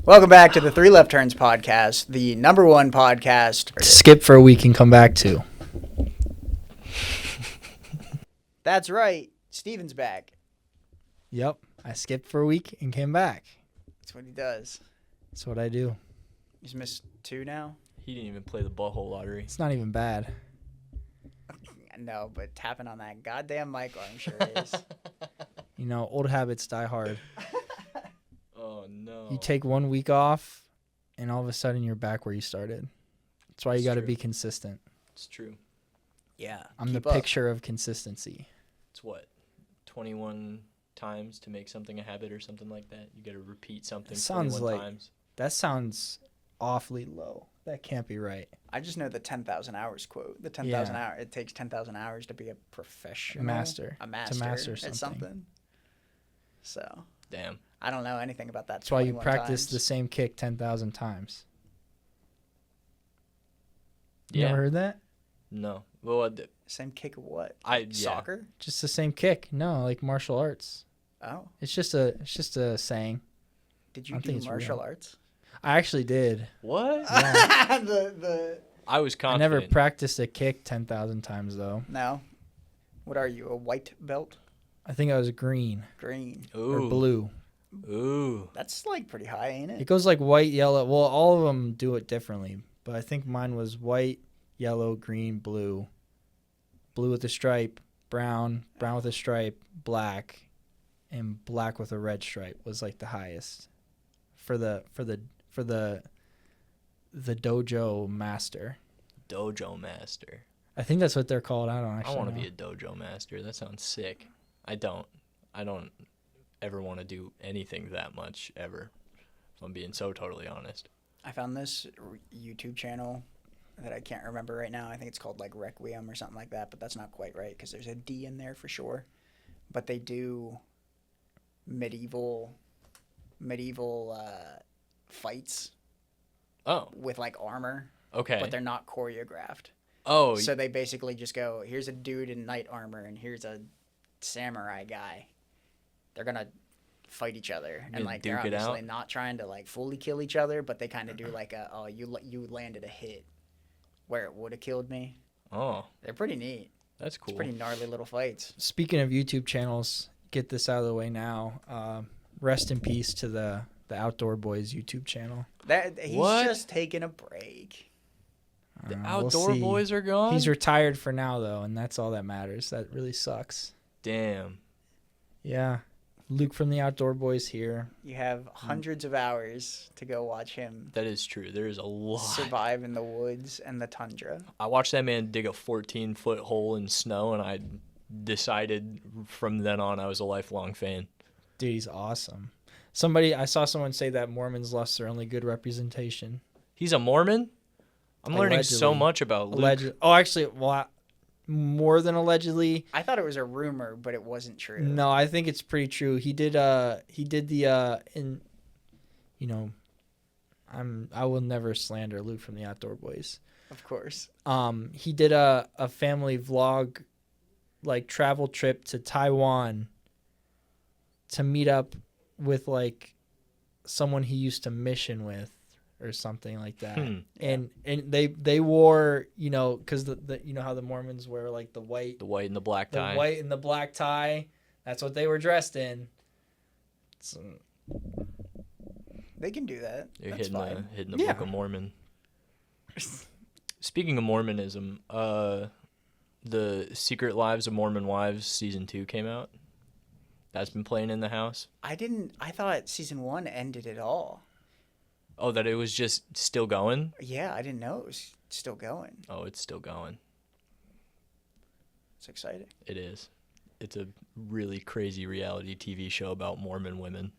Welcome back to the Three Left Turns podcast, the number one podcast. Skip for a week and come back to. That's right. Steven's back. Yep. I skipped for a week and came back. That's what he does. That's what I do. He's missed 2 now? He didn't even play the butthole lottery. It's not even bad. No, but tapping on that goddamn mic, I'm sure it is. You know, old habits die hard. Oh, no. You take 1 week off, and all of a sudden you're back where you started. That's why you got to be consistent. It's true. Yeah. I'm the picture of consistency. It's what? 21 times to make something a habit or something like that? You got to repeat something 21 times? That sounds awfully low. That can't be right. I just know the 10,000 hours quote. The 10,000 hours. It takes 10,000 hours to be a professional. A master To master something. So. Damn. I don't know anything about that. That's why you practice the same kick 10,000 times. You Yeah. never heard that? No. Well, same kick of what? Yeah. Soccer? Just the same kick. No, like martial arts. Oh. It's just a saying. Did you do martial arts? I actually did. What? Yeah. I was I confident. never practiced a kick 10,000 times, though. No. What are you, a white belt? I think I was green Green. Ooh. or blue. Ooh. That's like pretty high, ain't it? It goes like white, yellow. Well, all of them do it differently, but I think mine was white, yellow, green, blue, blue with a stripe, brown, brown with a stripe, black, and black with a red stripe was like the highest for the dojo master. Dojo master. I think that's what they're called. I don't actually I want to know. be a dojo master. That sounds sick. I don't ever want to do anything that much ever. If I'm being so totally honest. I found this YouTube channel that I can't remember right now. I think it's called like Requiem or something like that, but that's not quite right because there's a D in there for sure. But they do medieval fights. Oh. With like armor. Okay. But they're not choreographed. Oh. So they basically just go, here's a dude in knight armor and here's a samurai guy. They're gonna fight each other, and like they're obviously not trying to like fully kill each other, but they kind of do like you landed a hit where it would have killed me. Oh. They're pretty neat. That's cool. It's pretty gnarly little fights. Speaking of YouTube channels, get this out of the way now. Rest in peace to the Outdoor Boys YouTube channel. He's just taking a break. The We'll Outdoor see. Boys are gone? He's retired for now, though, and that's all that matters. That really sucks. Damn. Yeah. Luke from the Outdoor Boys here. You have hundreds of hours to go watch him That is true. There is a lot. survive in the woods and the tundra. I watched that man dig a 14-foot hole in snow, and I decided from then on I was a lifelong fan. Dude, he's awesome. I saw someone say that Mormons lost their only good representation. He's a Mormon? I'm learning so Allegedly. much about Luke. Oh, actually, more than allegedly. I thought it was a rumor, but it wasn't true. No, I think it's pretty true. He did I will never slander Luke from the Outdoor Boys. Of course. He did a family vlog, like travel trip to Taiwan to meet up with like someone he used to mission with or something like that. And they wore, because the you know how the Mormons wear like the white and the black tie. The white and the black tie. That's what they were dressed in. So, they can do that. They're That's fine. hitting the Book of Mormon. Speaking of Mormonism, the Secret Lives of Mormon Wives season 2 came out. That's been playing in the house. I thought season 1 ended it all. Oh, that it was just still going? Yeah, I didn't know it was still going. Oh, it's still going. It's exciting. It is. It's a really crazy reality TV show about Mormon women.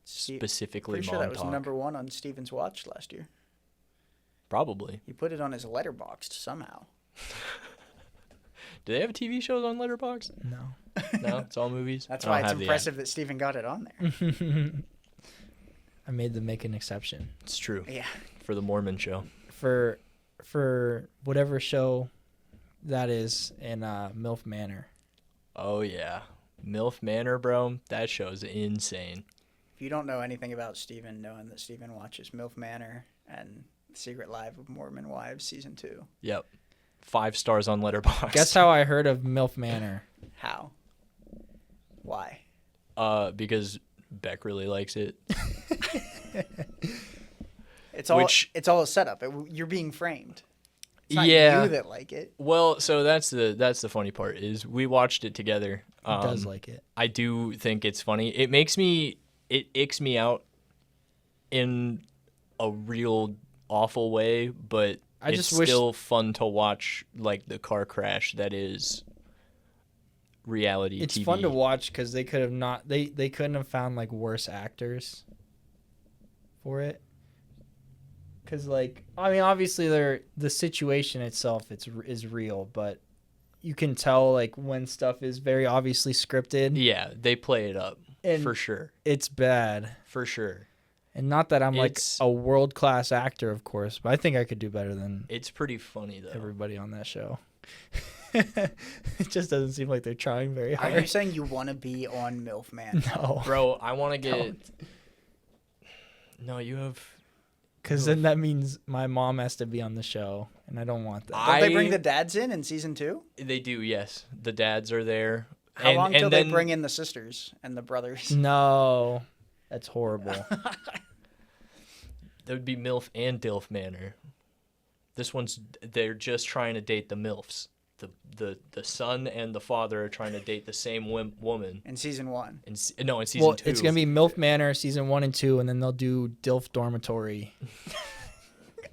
Specifically pretty sure Mom that was Talk. number 1 on Steven's watch last year. Probably. He put it on his Letterboxd somehow. Do they have TV shows on Letterboxd? no. No, it's all movies. That's why it's impressive that Steven got it on there. I made them make an exception. It's true. Yeah. For the Mormon show. For whatever show that is in MILF Manor. Oh, yeah. MILF Manor, bro. That show's insane. If you don't know anything about Steven, knowing that Steven watches MILF Manor and Secret Life of Mormon Wives season 2. Yep. 5 stars on Letterboxd. Guess how I heard of MILF Manor? How? Why? Because Beck really likes it. It's all a setup. You're being framed. It's not Yeah. you that like it. Well, so that's the funny part is we watched it together. He does like it. I do think it's funny. It icks me out in a real awful way, but I it's just wish still fun to watch, like the car crash that is reality it's TV. fun to watch because they could have not they couldn't have found like worse actors for it. Because like I mean obviously the situation itself is real, but you can tell like when stuff is very obviously scripted. Yeah, they play it up And for sure. It's bad. For sure. And not that I'm like a world-class actor, of course, but I think I could do better than It's pretty funny though. everybody on that show. It just doesn't seem like they're trying very hard. Are you saying you want to be on MILF Man? No. Bro, I want to get. No, you have. Because then that means my mom has to be on the show, and I don't want that. Don't they bring the dads in season 2? They do, yes. The dads are there. How long till they bring in the sisters and the brothers? No, that's horrible. That would be MILF and DILF Manor. This one's they're just trying to date the MILFs. The son and the father are trying to date the same woman. In season 1. In season 2. It's gonna be MILF Manor season 1 and 2, and then they'll do DILF Dormitory.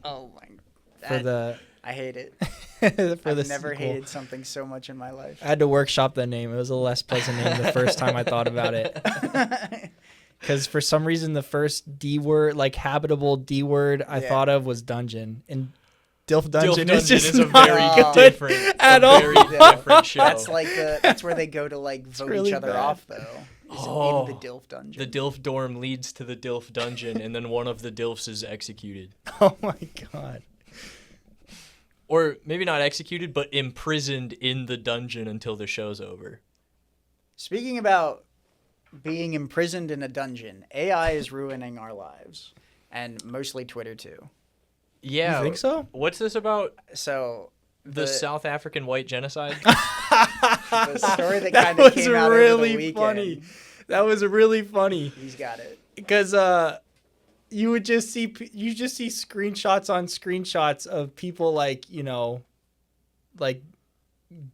Oh my! I hate it. I've never hated something so much in my life. I had to workshop that name. It was a less pleasant name the first time I thought about it. Because for some reason, the first D word, like habitable D word, I thought of was dungeon. And DILF Dungeon is just a not very good different at all. Very different show. That's where they go to like vote really each other bad. off though. In the DILF Dungeon. The DILF dorm leads to the DILF dungeon, and then one of the DILFs is executed. Oh my god. Or maybe not executed, but imprisoned in the dungeon until the show's over. Speaking about being imprisoned in a dungeon, AI is ruining our lives, and mostly Twitter too. Yeah. You think so? What's this about? So The South African white genocide? the story that kind of came out over the weekend. Funny. That was really funny. He's got it. Because you would just see screenshots on screenshots of people like, you know, like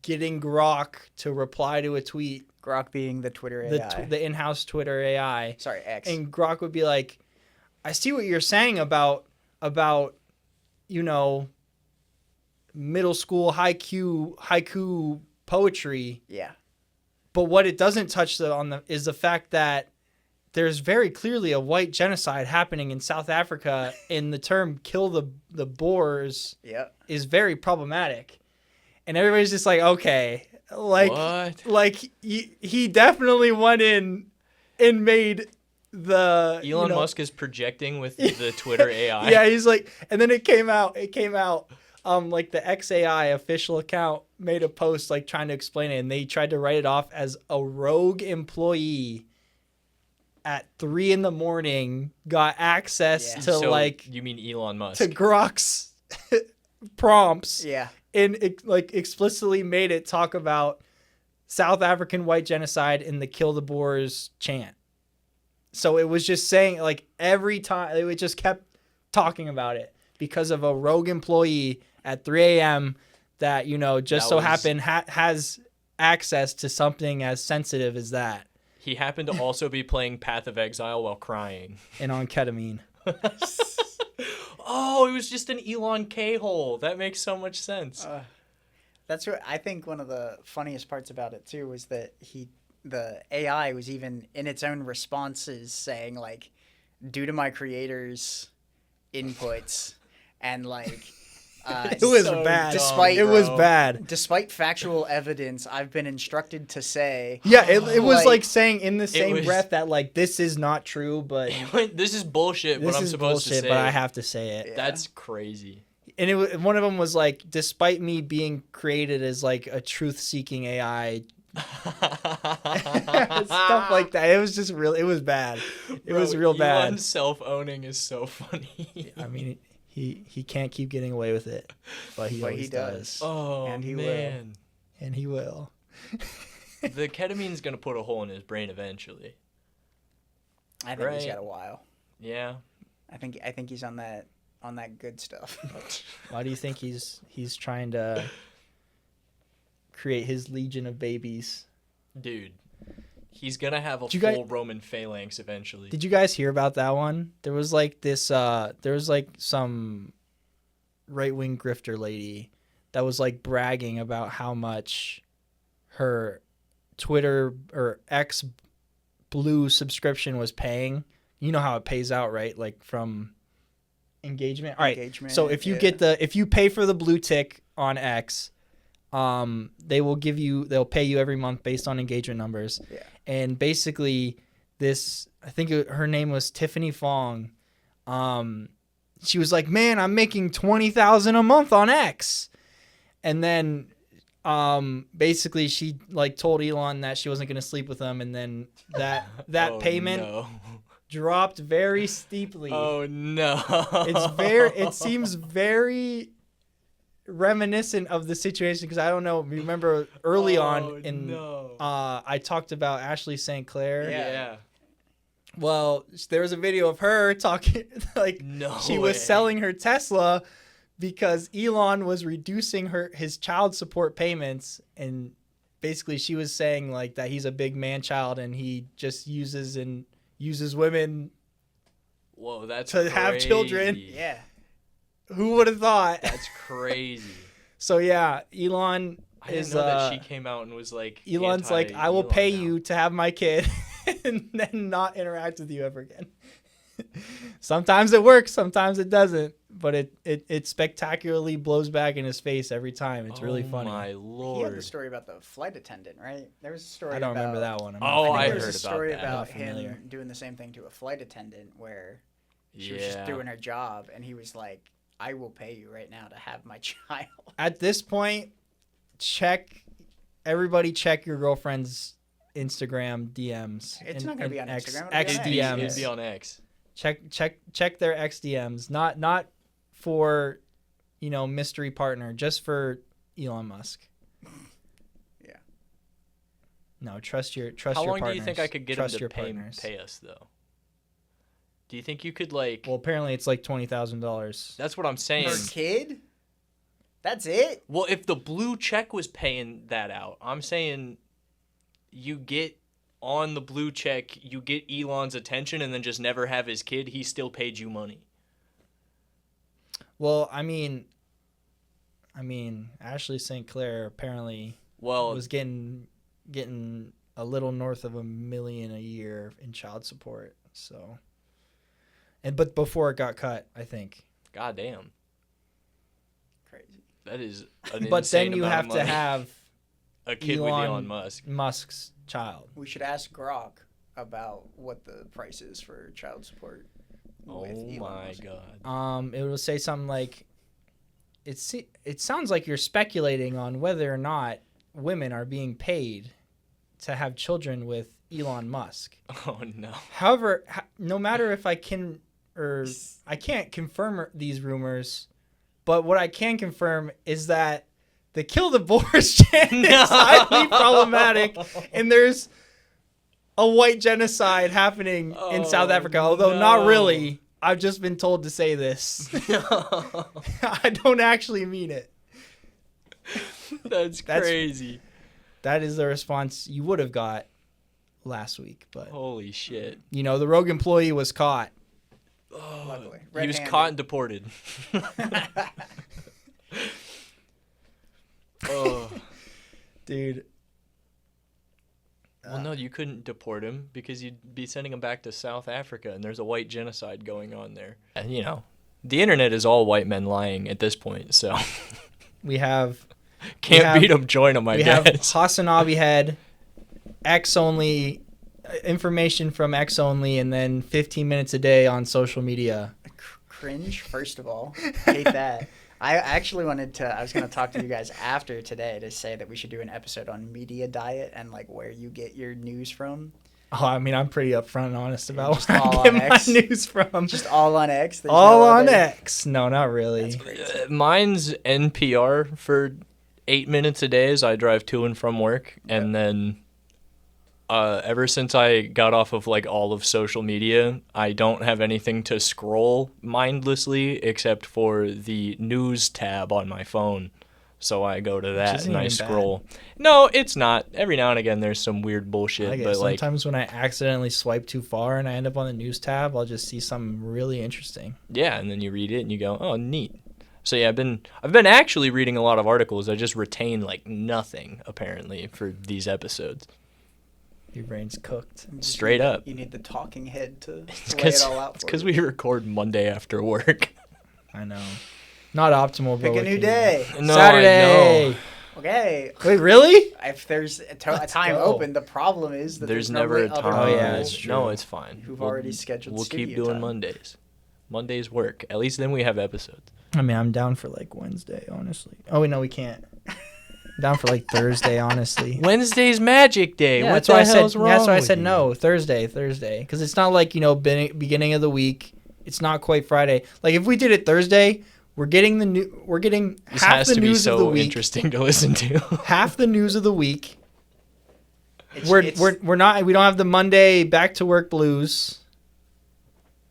getting Grok to reply to a tweet. Grok being the Twitter AI. The in-house Twitter AI. Sorry, X. And Grok would be like, I see what you're saying about you know, middle school haiku poetry. Yeah. But what it doesn't touch is the fact that there's very clearly a white genocide happening in South Africa, and the term "kill the Boers" is very problematic. And everybody's just like, okay, like, what? Like he definitely went in and made the Elon Musk is projecting with the Twitter AI. Yeah, he's like, and then it came out. Like the XAI official account made a post like trying to explain it, and they tried to write it off as a rogue employee at 3 a.m. got access to like. You mean Elon Musk? To Grok's prompts. Yeah. And it like explicitly made it talk about South African white genocide in the "Kill the Boers" chant. So it was just saying like every time it just kept talking about it because of a rogue employee at 3 a.m. that, you know, just happened has access to something as sensitive as that. He happened to also be playing Path of Exile while crying. And on ketamine. Oh, it was just an Elon K-hole. That makes so much sense. That's what I think one of the funniest parts about it too was that the AI was even in its own responses saying like, due to my creators' inputs and like it was bad. Despite factual evidence, I've been instructed to say. Yeah, it was like saying in the same breath that like this is not true, but this is bullshit. What I'm supposed to say, but I have to say it. Yeah. That's crazy. And one of them was like, despite me being created as like a truth-seeking AI, Stuff like that. It was just real. It was bad. It was real bad. Elon self-owning is so funny. I mean, he can't keep getting away with it, but he always does. Oh, and he man. And he will. The ketamine's going to put a hole in his brain eventually. I think he's got a while. Yeah. I think he's on that good stuff. Why do you think he's trying to create his legion of babies? Dude, he's going to have a full Roman phalanx eventually. Did you guys hear about that one? There was like this there was like some right-wing grifter lady that was like bragging about how much her Twitter or X Blue subscription was paying. You know how it pays out, right? Like from engagement. All right. So if you if you pay for the blue tick on X, they'll pay you every month based on engagement numbers. Yeah. And basically I think her name was Tiffany Fong. She was like, "Man, I'm making $20,000 a month on X." And then basically she like told Elon that she wasn't going to sleep with him, and then that payment dropped very steeply. Oh no. It seems very reminiscent of the situation, because I don't know, remember early on in I talked about Ashley St. Clair. Yeah. Well, there was a video of her talking like she was selling her Tesla because Elon was reducing his child support payments, and basically she was saying like that he's a big man child and he just uses women to have children. Yeah. Who would have thought? That's crazy. So yeah, Elon I didn't know that she came out and was like, Elon's like, I will pay you to have my kid and then not interact with you ever again. Sometimes it works, sometimes it doesn't, but it spectacularly blows back in his face every time. It's really funny. Oh my lord! He had the story about the flight attendant, right? There was a story. I don't remember that one. I heard there was a story about about him doing the same thing to a flight attendant, where she was just doing her job, and he was like, "I will pay you right now to have my child." At this point, everybody check your girlfriend's Instagram DMs. It's not going to be on Instagram. X DMs. It'd be on X. Check their X DMs. Not for, mystery partner, just for Elon Musk. Yeah. No, trust your partners. How long do you think I could get him to pay us though? Do you think you could like? Well, apparently it's like $20,000. That's what I'm saying. Per kid? That's it? Well, if the blue check was paying that out, I'm saying you get on the blue check, you get Elon's attention and then just never have his kid, he still paid you money. Well, I mean, Ashley St. Clair apparently was getting a little north of $1 million a year in child support. So, but before it got cut, I think. God damn. Crazy. That is an but insane then you amount have of money. to have a kid with Elon Musk. Musk's child. We should ask Grok about what the price is for child support. Oh my god. It will say something like, it sounds like you're speculating on whether or not women are being paid to have children with Elon Musk. Oh no. However, no matter if I can or I can't confirm these rumors, but what I can confirm is that the kill divorce chant is highly problematic, and there's a white genocide happening in South Africa, although not really. I've just been told to say this. I don't actually mean it. That's crazy. That is the response you would have got last week. But holy shit. The rogue employee was caught. Oh, luckily. He was caught and deported. Oh, dude. Well, no, you couldn't deport him because you'd be sending him back to South Africa, and there's a white genocide going on there. And the internet is all white men lying at this point. So we have beat them, join them. We have Hassan Abihed, X only information from X only, and then 15 minutes a day on social media. Cringe, first of all. Hate that. I actually I was going to talk to you guys after today to say that we should do an episode on media diet and like where you get your news from. Oh, I mean, I'm pretty upfront and honest about Just where all I get on my X? news from. Just all on X? There's All no on other- X. No, not really. That's crazy. Mine's NPR for 8 minutes a day as I drive to and from work, and then ever since I got off of like all of social media, I don't have anything to scroll mindlessly except for the news tab on my phone. So I go to that isn't and I even bad. scroll. No, it's not. Every now and again there's some weird bullshit, I but guess like sometimes when I accidentally swipe too far and I end up on the news tab, I'll just see something really interesting. yeah, and then you read it and you go, "Oh, neat." So yeah, I've been actually reading a lot of articles. I just retain like nothing apparently for these episodes. Your brain's cooked. You just Straight need- up. You need the talking head to It's lay it all out It's for because you. we record Monday after work. I know. Not optimal, but Pick a what new can you do? day. No, Saturday. I know. Okay. Wait, really? If there's a Let's time go. open, the problem is that There's normally never a other time. Oh, yeah, people it's true. No, it's fine. who've already scheduled We'll keep studio doing time. Mondays. Mondays work. At least then we have episodes. I mean, I'm down for like Wednesday, honestly. Oh, wait, no, we can't. I'm down for like Thursday, honestly. Wednesday's Magic Day. Yeah, what that's the why I said. hell's wrong That's why I with said you? no. Thursday, because it's not like beginning of the week. It's not quite Friday. Like if we did it Thursday, we're getting This half has the to be news of the so week. interesting to listen to. Half the news of the week. It's- We're it's- we're not. We don't have the Monday back to work blues.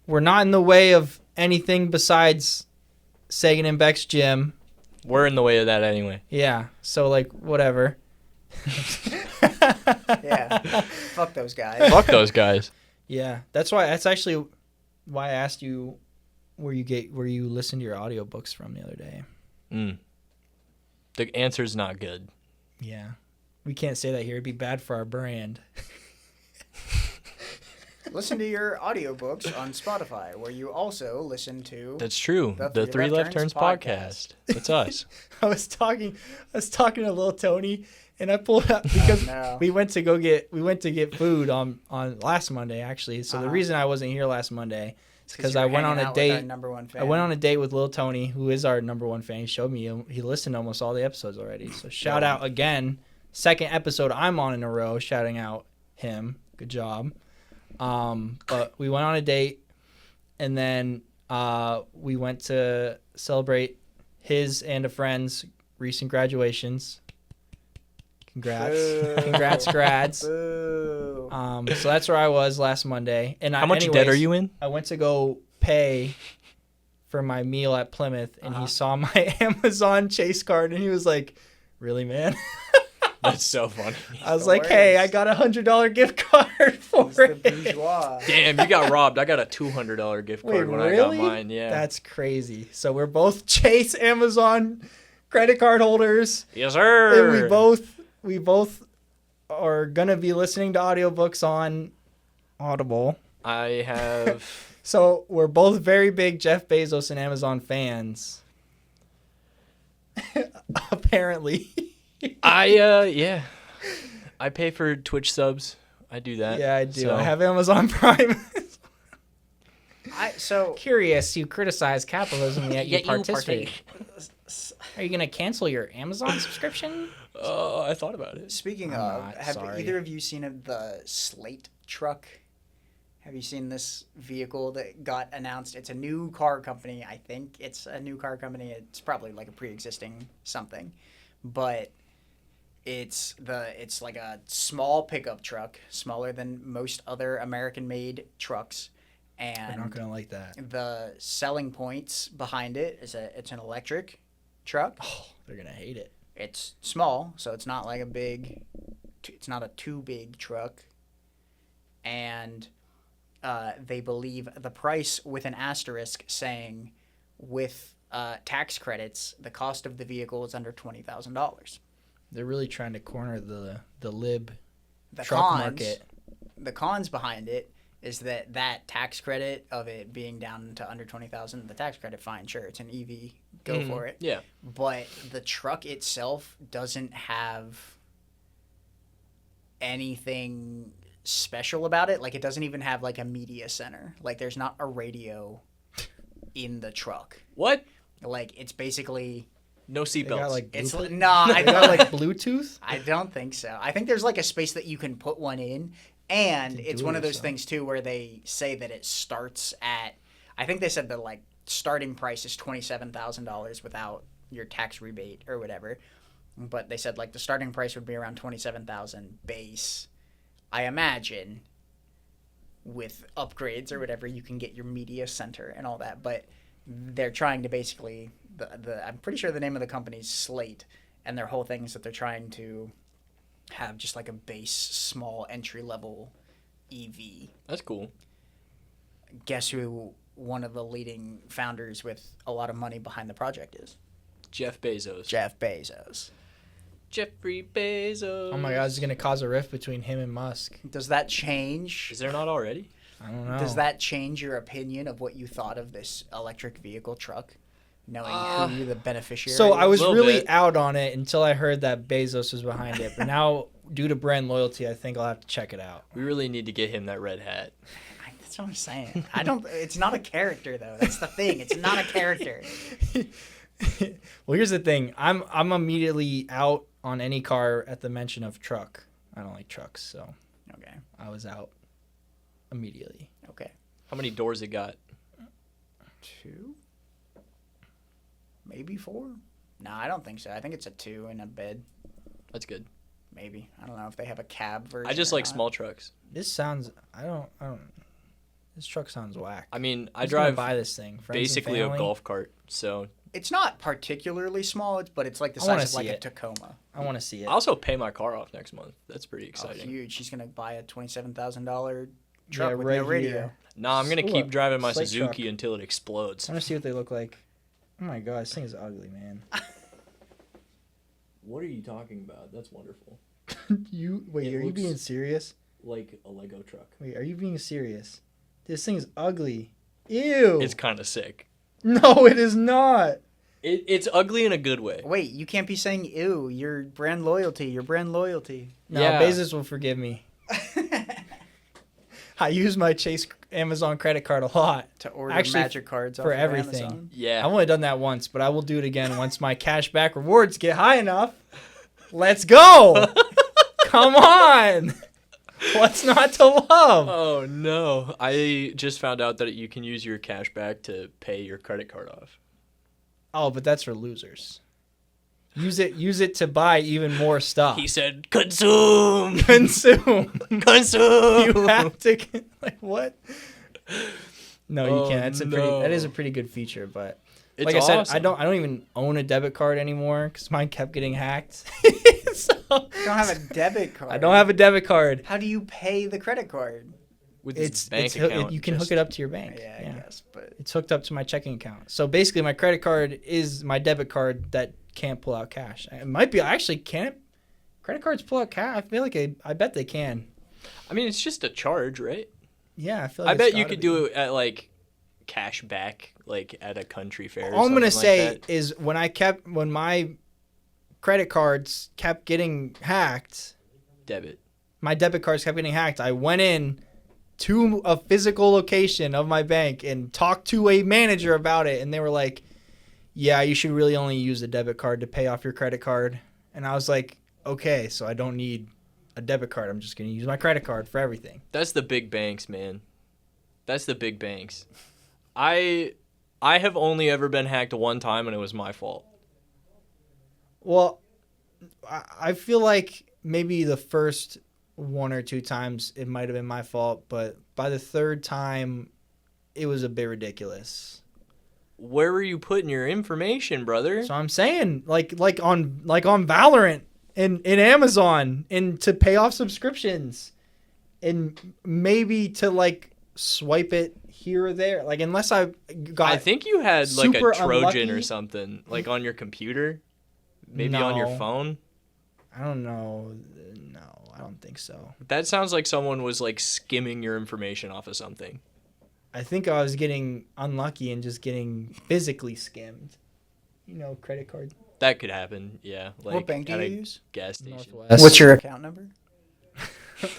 We're not in the way of anything besides Sagan and Beck's gym. We're in the way of that anyway. Yeah. So like whatever. Yeah. Fuck those guys. Fuck those guys. Yeah, that's actually why I asked you where you listen to your audiobooks from the other day. Mm. The answer's not good. Yeah. We can't say that here. It'd be bad for our brand. Listen to your audiobooks on Spotify, where you also listen to. That's true. The The Three Left Turns podcast. That's us. I was talking to Lil Tony and I pulled up because no. we went to get food on last Monday actually. So the reason I wasn't here last Monday is because I went on a date. I went on a date with Lil Tony, who is our number one fan. He showed me he listened to almost all the episodes already. So shout out again. Second episode I'm on in a row, shouting out him. Good job. But we went on a date, and then we went to celebrate his and a friend's recent graduations. Congrats. Boo. Congrats, grads. Boo. So that's where I was last Monday. And How much debt are you in? I went to go pay for my meal at Plymouth, and he saw my Amazon Chase card, and he was like, "Really, man?" That's so funny. I was the like, "Hey, I worst. got $100 gift card for He's the it." bourgeois. Damn, you got robbed. I got a $200 gift Wait, card when really? I got mine. Yeah. That's crazy. So we're both Chase Amazon credit card holders, Yes, sir. and we both are gonna be listening to audiobooks on Audible. I have. So we're both very big Jeff Bezos and Amazon fans. Apparently. Yeah. I pay for Twitch subs. I do that. Yeah, I do. So- I have Amazon Prime. So Curious, you criticize capitalism, yet you participate. Are you going to cancel your Amazon subscription? Oh, I thought about it. speaking I'm of, not, have sorry. either of you seen the Slate truck? Have you seen this vehicle that got announced? It's a new car company. I think it's a new car company. It's probably like a pre-existing something, but it's like a small pickup truck, smaller than most other American-made trucks, They're not and going to like that. the selling points behind it is it's an electric truck. Oh, they're going to hate it. It's small, so it's not like it's not a too big truck. And they believe the price with an asterisk saying with tax credits, the cost of the vehicle is under $20,000. They're really trying to corner the lib The truck cons, market. the cons behind it is that tax credit of it being down to under $20,000, the tax credit, fine, sure, it's an EV, go for it. Yeah. But the truck itself doesn't have anything special about it. Like, it doesn't even have like a media center. Like, there's not a radio in the truck. What? Like it's basically no seatbelts. Like it's Bluetooth? no, I They got like Bluetooth. I don't think so. I think there's like a space that you can put one in, and To it's do one it of those yourself. things too where they say that it starts at. I think they said the like starting price is $27,000 without your tax rebate or whatever, but they said like the starting price would be around 27,000 base. I imagine with upgrades or whatever you can get your media center and all that, but they're trying to basically the I'm pretty sure the name of the company is Slate, and their whole thing is that they're trying to have just like a base small entry level EV. That's cool. Guess who one of the leading founders with a lot of money behind the project is? Jeff Bezos. Jeff Bezos. Jeffrey Bezos. Oh my God, this is gonna cause a rift between him and Musk. Does that change? Is there not already? I don't know. Does that change your opinion of what you thought of this electric vehicle truck? Knowing who the beneficiary So I is? was Little really bit. out on it until I heard that Bezos was behind it. But now, due to brand loyalty, I think I'll have to check it out. We really need to get him that red hat. That's what I'm saying. I don't. It's not a character though. That's the thing. It's not a character. Well, here's the thing. I'm immediately out on any car at the mention of truck. I don't like trucks, so Okay. I was out immediately. Okay. How many doors it got? 2, maybe 4. No, I don't think so. I think it's a 2 in a bed. That's good. Maybe. I don't know if they have a cab version. I just or like not. small trucks. This sounds. I don't. This truck sounds whack. I mean, I Who's gonna drive buy this thing. Friends and basically a family? golf cart, so It's not particularly small, but it's like the I wanna size of like see a it. Tacoma. I want to see it. I also pay my car off next month. That's pretty Oh, exciting. huge. She's gonna buy a $27,000 truck with right no radio. here. No, I'm gonna Ooh, keep a driving my slate Suzuki truck. until it explodes. I want to see what they look like. Oh my God, this thing is ugly, man. What are you talking about? That's wonderful. You wait. It Are you looks- being serious? Like a Lego truck. Wait, are you being serious? This thing is ugly. Ew. It's kind of sick. No, it is not. It's ugly in a good way. Wait, you can't be saying ew. Your brand loyalty. Your brand loyalty. No, Yeah. Bezos will forgive me. I use my Chase Amazon credit card a lot. To order Actually, magic cards for off of everything. Amazon. Yeah. I've only done that once, but I will do it again once my cashback rewards get high enough. Let's go. Come on. What's not to love? Oh no! I just found out that you can use your cash back to pay your credit card off. Oh, but that's for losers. Use it to buy even more stuff. He said, "Consume, Consume. consume." You have to like what? No, you Oh, can't. That's no. that is a pretty good feature, but It's like I said, awesome. I don't even own a debit card anymore because mine kept getting hacked. So, You don't have a debit card. I don't have a debit card. How do you pay the credit card? with his It's bank hook- account. you can hook it up to your bank. Yeah, I guess. But It's hooked up to my checking account. So basically, my credit card is my debit card that can't pull out cash. It might be. I actually can't. Credit cards pull out cash. I feel like I bet they can. I mean, it's just a charge, right? Yeah, I feel like I bet it's you gotta could be. do it at like cash back, like at a country fair. Or All I'm gonna something say like that. is when my credit cards kept getting hacked, Debit. my debit cards kept getting hacked. I went in to a physical location of my bank and talked to a manager about it, and they were like, "Yeah, you should really only use a debit card to pay off your credit card." And I was like, "Okay, so I don't need a debit card. I'm just gonna use my credit card for everything." That's the big banks, man. That's the big banks. I have only ever been hacked one time, and it was my fault. Well, I feel like maybe the first 1 or 2 times it might have been my fault, but by the third time, it was a bit ridiculous. Where were you putting your information, brother? So I'm saying, like on Valorant in Amazon, and to pay off subscriptions, and maybe to like swipe it here or there. Like unless I got I think you had like a super Trojan unlucky. or something, like on your computer, maybe on your No. phone. I don't know. No, I don't think so. That sounds like someone was like skimming your information off of something. I think I was getting unlucky and just getting physically skimmed. You know, credit card. That could happen, yeah. Like what bank do at you a use? gas station. Northwest. What's your account number? What's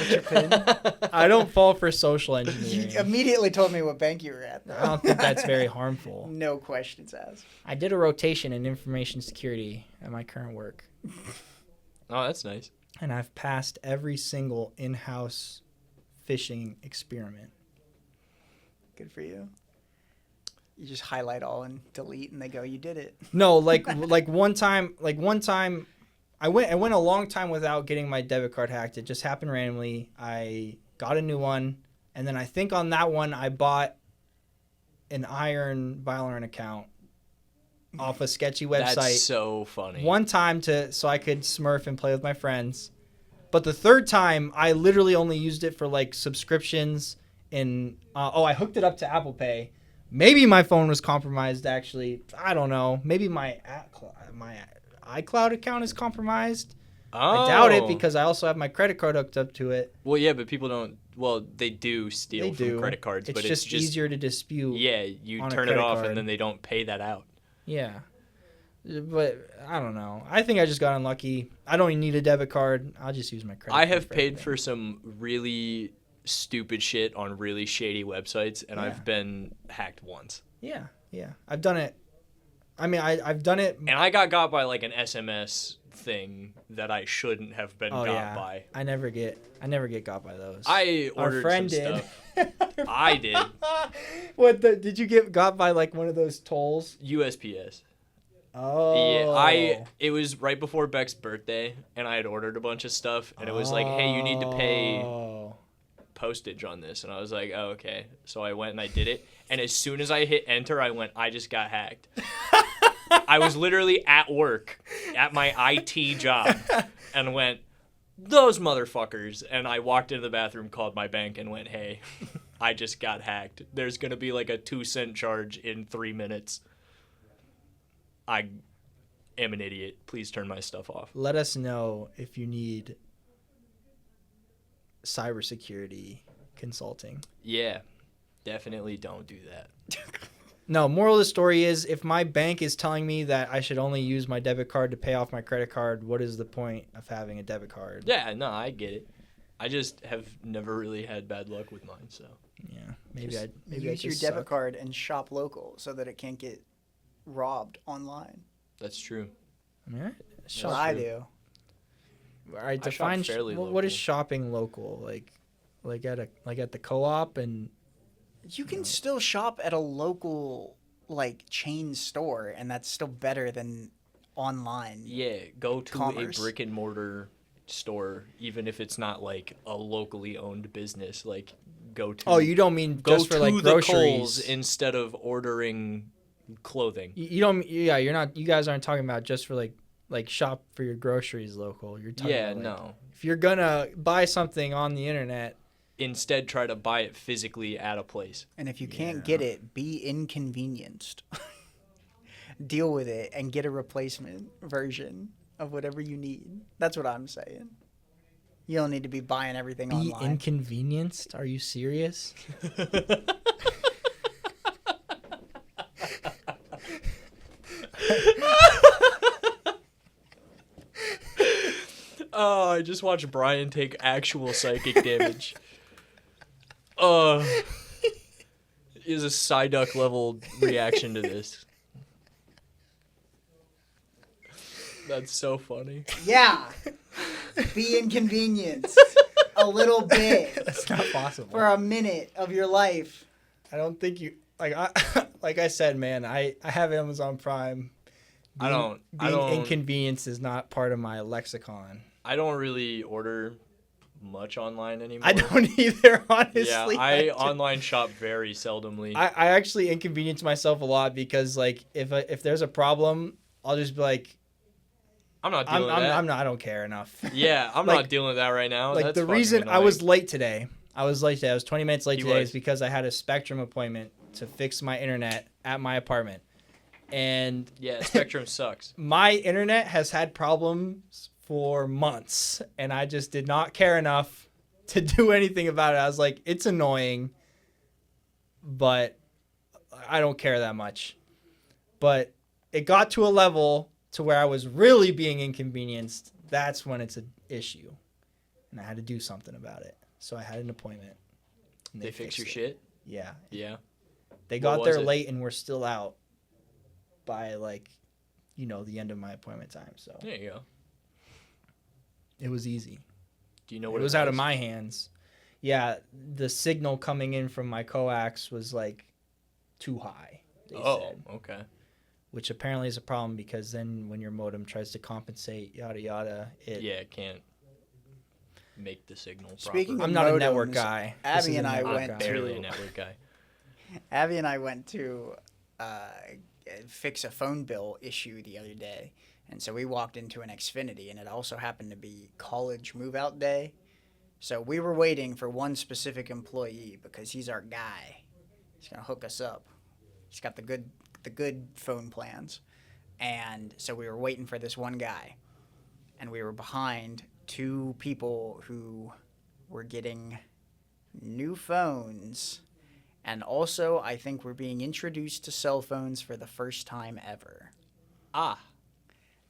What's your PIN? I don't fall for social engineering. You immediately told me what bank you were at, though. I don't think that's very harmful. No questions asked. I did a rotation in information security at my current work. Oh, that's nice. And I've passed every single in-house phishing experiment. Good for you. You just highlight all and delete, and they go, "You did it." No, like one time, I went a long time without getting my debit card hacked. It just happened randomly. I got a new one, and then I think on that one I bought an Iron Valorant account off a sketchy website. That's so funny. One time so I could smurf and play with my friends, but the third time I literally only used it for like subscriptions and I hooked it up to Apple Pay. Maybe my phone was compromised, actually. I don't know. Maybe my iCloud account is compromised. Oh. I doubt it because I also have my credit card hooked up to it. Well, yeah, but people don't. Well, they do steal from credit cards, but it's just easier to dispute. Yeah, you turn it off and then they don't pay that out. Yeah. But I don't know. I think I just got unlucky. I don't even need a debit card. I'll just use my credit card. I have paid for some really stupid shit on really shady websites, and I've been hacked once. Yeah. I've done it. I mean, I've done it. And I got by like an SMS thing that I shouldn't have been got by. I never get got by those. I ordered Our friend some did. stuff. I did. Did you get got by like one of those tolls? USPS. Oh. Yeah, it was right before Beck's birthday, and I had ordered a bunch of stuff, and it was like, hey, you need to pay postage on this, and I was like, oh, okay. So I went and I did it, and as soon as I hit enter, I went, I just got hacked. I was literally at work, at my IT job, and went, those motherfuckers. And I walked into the bathroom, called my bank, and went, hey, I just got hacked. There's going to be like a 2-cent charge in 3 minutes. I am an idiot. Please turn my stuff off. Let us know if you need cybersecurity consulting. Yeah, definitely don't do that. No, moral of the story is if my bank is telling me that I should only use my debit card to pay off my credit card, what is the point of having a debit card? Yeah, no, I get it. I just have never really had bad luck with mine, so. Yeah, maybe I use your debit card and shop local so that it can't get robbed online. That's true. Yeah, That's what I do. All right, define what is shopping local? Like at the co-op, and you can still shop at a local like chain store, and that's still better than online. Yeah, go to commerce. A brick and mortar store, even if it's not like a locally owned business. Like go to. Oh, you don't mean just for like groceries? The Kohl's instead of ordering clothing. You don't. Yeah, you're not. You guys aren't talking about just for like shop for your groceries local. You're talking about no. If you're gonna buy something on the internet, instead try to buy it physically at a place. And if you can't get it, be inconvenienced. Deal with it and get a replacement version of whatever you need. That's what I'm saying. You don't need to be buying everything online. Be inconvenienced? Are you serious? Oh, I just watched Brian take actual psychic damage. Is a Psyduck level reaction to this. That's so funny. Yeah. Be inconvenienced a little bit. That's not possible. For a minute of your life. I don't think you like I said, man, I have Amazon Prime. Being inconvenience is not part of my lexicon. I don't really order much online anymore. I don't either, honestly. Yeah, I online shop very seldomly. I actually inconvenience myself a lot because like if there's a problem, I'll just be like, I'm not dealing with that. I don't care enough. Yeah, I'm not dealing with that right now. Like That's the reason annoying. I was late today. I was 20 minutes late today was. is because I had a Spectrum appointment to fix my internet at my apartment. And yeah, Spectrum sucks. My internet has had problems for months, and I just did not care enough to do anything about it. I was like, it's annoying, but I don't care that much. But it got to a level to where I was really being inconvenienced. That's when it's an issue. and I had to do something about it. So I had an appointment. And they fix your shit? Yeah. Yeah. They got there late and were still out by like, the end of my appointment time. So there you go. It was easy. Do you know what it was out of my hands? Yeah, the signal coming in from my coax was like too high. They said, okay. Which apparently is a problem because then when your modem tries to compensate, yada yada, it can't make the signal proper. Speaking I'm not a network guy. Abby and I went barely a network guy. Abby and I went to fix a phone bill issue the other day, and so we walked into an Xfinity, and it also happened to be college move-out day. So we were waiting for one specific employee because he's our guy. He's gonna hook us up. He's got the good phone plans, and so we were waiting for this one guy, and we were behind two people who were getting new phones, and also I think we're being introduced to cell phones for the first time ever.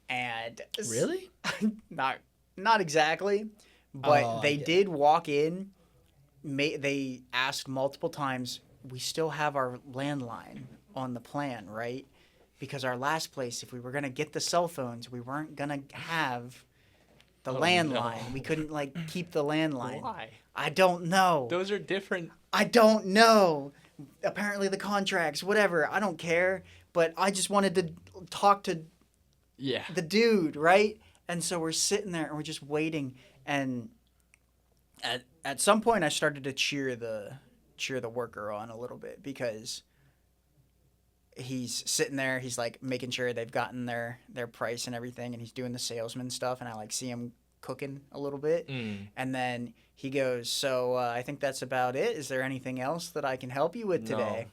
And really? not exactly, but they did walk in. They asked multiple times, we still have our landline on the plan, right? Because our last place, if we were going to get the cell phones, we weren't going to have the landline. No. We couldn't keep the landline. Why? I don't know. Those are different. I don't know. Apparently the contracts, whatever. I don't care. But I just wanted to talk to the dude, right? And so we're sitting there and we're just waiting. And at some point I started to cheer the worker on a little bit because he's sitting there, he's making sure they've gotten their price and everything, and he's doing the salesman stuff, and I see him cooking a little bit. And then he goes, so I think that's about it. Is there anything else that I can help you with today? No.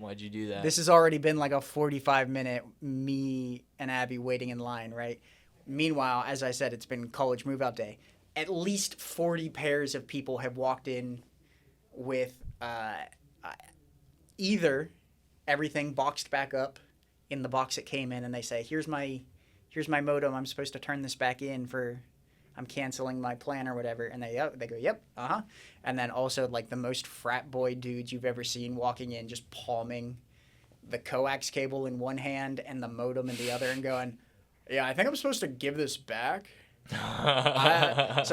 Why'd you do that? This has already been a 45-minute me and Abby waiting in line, right? Meanwhile, as I said, it's been college move-out day. At least 40 pairs of people have walked in with either everything boxed back up in the box it came in, and they say, here's my modem, I'm supposed to turn this back in I'm canceling my plan or whatever, and they go, yep, and then also the most frat boy dudes you've ever seen walking in, just palming the coax cable in one hand and the modem in the other and going, yeah, I think I'm supposed to give this back. So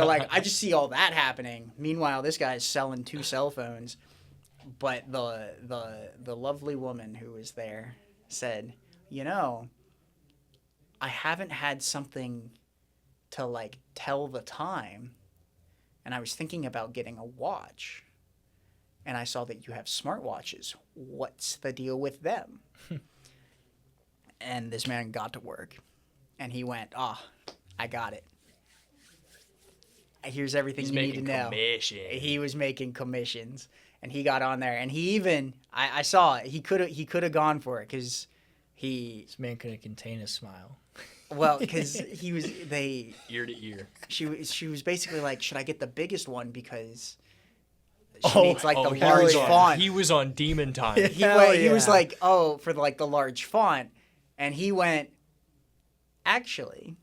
I just see all that happening. Meanwhile, this guy's selling 2 cell phones. But the lovely woman who was there said, I haven't had something to tell the time, and I was thinking about getting a watch, and I saw that you have smartwatches. What's the deal with them? And this man got to work, and he went, I got it. Here's everything you need to know. He was making commissions. And he got on there, and he even I saw it. He could have gone for it because this man couldn't contain a smile. Well, because he was ear to ear. She was basically like, should I get the biggest one because she needs the large font. He was on demon time. He was like, for the large font, and he went, actually,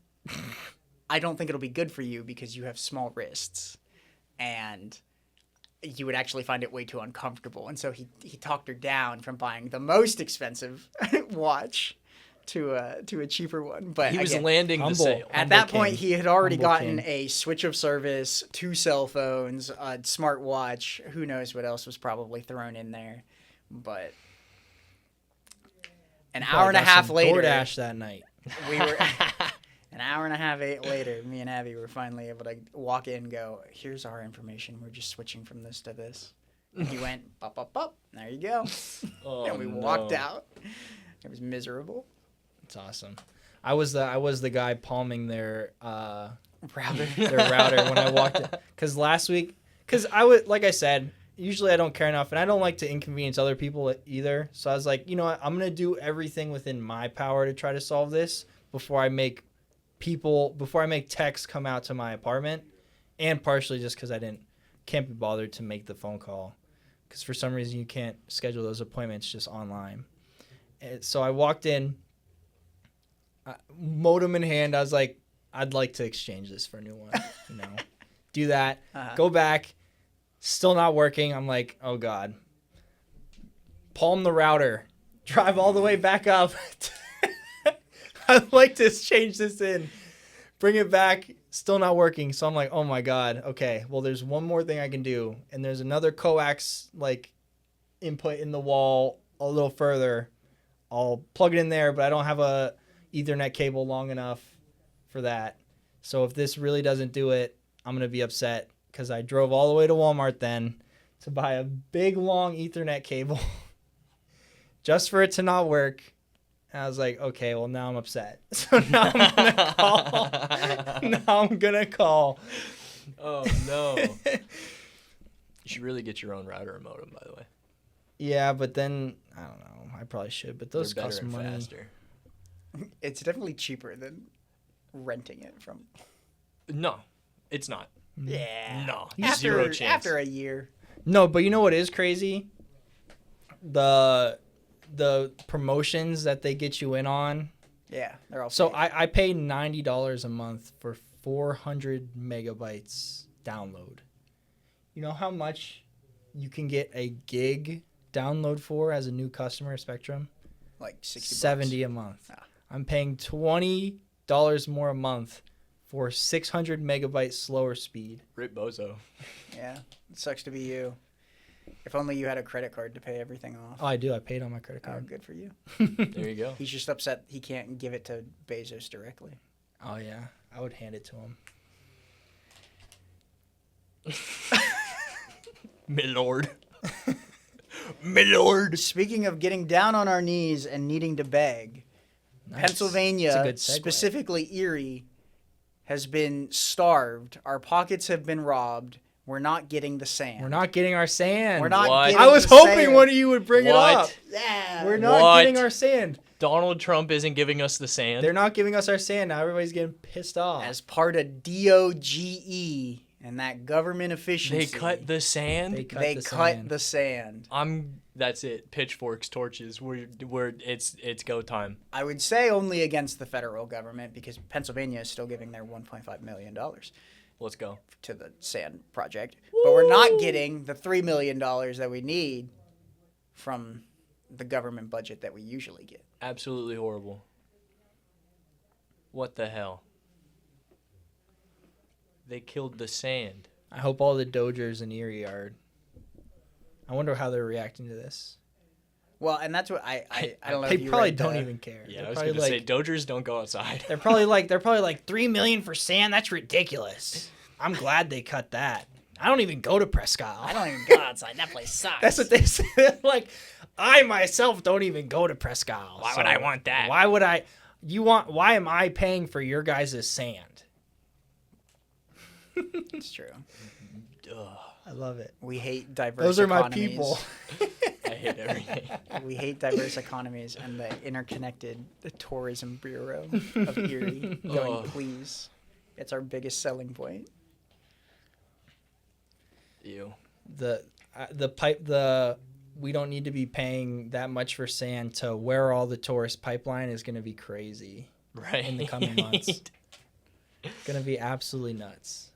I don't think it'll be good for you because you have small wrists, and you would actually find it way too uncomfortable. And so he talked her down from buying the most expensive watch to a cheaper one. But he was landing the sale. At that point, he had already gotten a switch of service, 2 cell phones, a smartwatch. Who knows what else was probably thrown in there. But an hour and a half later, DoorDash that night. We were an hour and a half later, me and Abby were finally able to walk in and go, here's our information. We're just switching from this to this. And he went, up. There you go. And we walked out. It was miserable. It's awesome. I was the guy palming their router. Their router when I walked in. Because last week, like I said, usually I don't care enough, and I don't like to inconvenience other people either. So I was like, you know what? I'm going to do everything within my power to try to solve this before I make techs come out to my apartment, and partially just because can't be bothered to make the phone call because for some reason you can't schedule those appointments just online. And so I walked in, modem in hand. I was like, I'd like to exchange this for a new one. do that, go back, still not working. I'm like, oh God. Palm the router, drive all the way back up. I'd like to change this in, bring it back, still not working. So I'm like, oh my God. Okay, well, there's one more thing I can do. And there's another coax like input in the wall a little further. I'll plug it in there, but I don't have a Ethernet cable long enough for that. So if this really doesn't do it, I'm going to be upset because I drove all the way to Walmart then to buy a big long Ethernet cable just for it to not work. And I was like, okay, well, now I'm upset. So now I'm going to call. Oh, no. You should really get your own router and modem, by the way. Yeah, but then, I don't know. I probably should, but those cost money. Faster. It's definitely cheaper than renting it from. No, it's not. Yeah. No, zero chance. After a year. No, but you know what is crazy? The promotions that they get you in on. Yeah, they're all. So I pay $90 a month for 400 megabytes download. You know how much you can get a gig download for as a new customer of Spectrum? Like $70 a month. Ah. I'm paying $20 more a month for 600 megabytes slower speed. Rip Bozo. Yeah, it sucks to be you. If only you had a credit card to pay everything off. Oh, I do. I paid on my credit Oh, card. good for you. There you go. He's just upset he can't give it to Bezos directly. Oh, yeah. I would hand it to him. My lord. My lord. Speaking of getting down on our knees and needing to beg, Nice. Pennsylvania, That's a good segue. specifically Erie, has been starved. Our pockets have been robbed. We're not getting the sand. We're not getting our sand. We're not What? getting I was the hoping sand. one of you would bring it What? up. Yeah. We're not What? getting our sand. Donald Trump isn't giving us the sand. They're not giving us our sand. Now everybody's getting pissed off. As part of DOGE and that government efficiency. They cut the sand. They cut They the cut sand. the sand. That's it. Pitchforks, torches. It's go time. I would say only against the federal government because Pennsylvania is still giving their $1.5 million Let's go. to the sand project. But we're not getting the $3 million that we need from the government budget that we usually get. Absolutely horrible. What the hell? They killed the sand. I hope all the Dodgers in Erie are. I wonder how they're reacting to this. Well, and that's what I don't know. They if you probably read don't the- even care. Yeah, They're I was probably going to say, Dodgers don't go outside. they're probably like $3 million for sand. That's ridiculous. I'm glad they cut that. I don't even go to Presque Isle. I don't even go outside. That place sucks. That's what they said. Like, I myself don't even go to Presque Isle. Why would I want that? Why would I? Why am I paying for your guys' sand? It's true. Ugh, I love it. We hate diverse Those are my economies. people. I hate everything. We hate diverse economies and the interconnected tourism bureau of Erie going, Ugh. please. It's our biggest selling point. Ew. We don't need to be paying that much for sand to where all the tourist pipeline is going to be crazy Right. in the coming months. It's going to be absolutely nuts.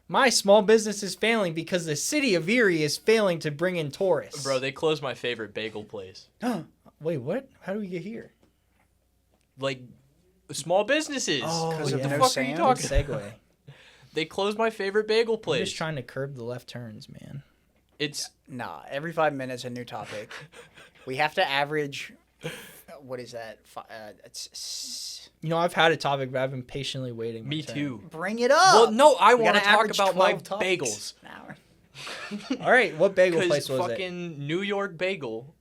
My small business is failing because the city of Erie is failing to bring in tourists. Bro, they closed my favorite bagel place. Wait, what? How do we get here? Like, small businesses. Oh, Because yeah. of the no fuck are sand? you Good talking? segue. They closed my favorite bagel I'm place. just trying to curb the left turns, man. It's Nah, every 5 minutes a new topic. We have to average. What is that? You know, I've had a topic, but I've been patiently waiting. my me turn. too. Bring it up. Well, no, I We want to gotta talk average about my 12 topics bagels. an hour. All right, what bagel Because place was it? fucking New York Bagel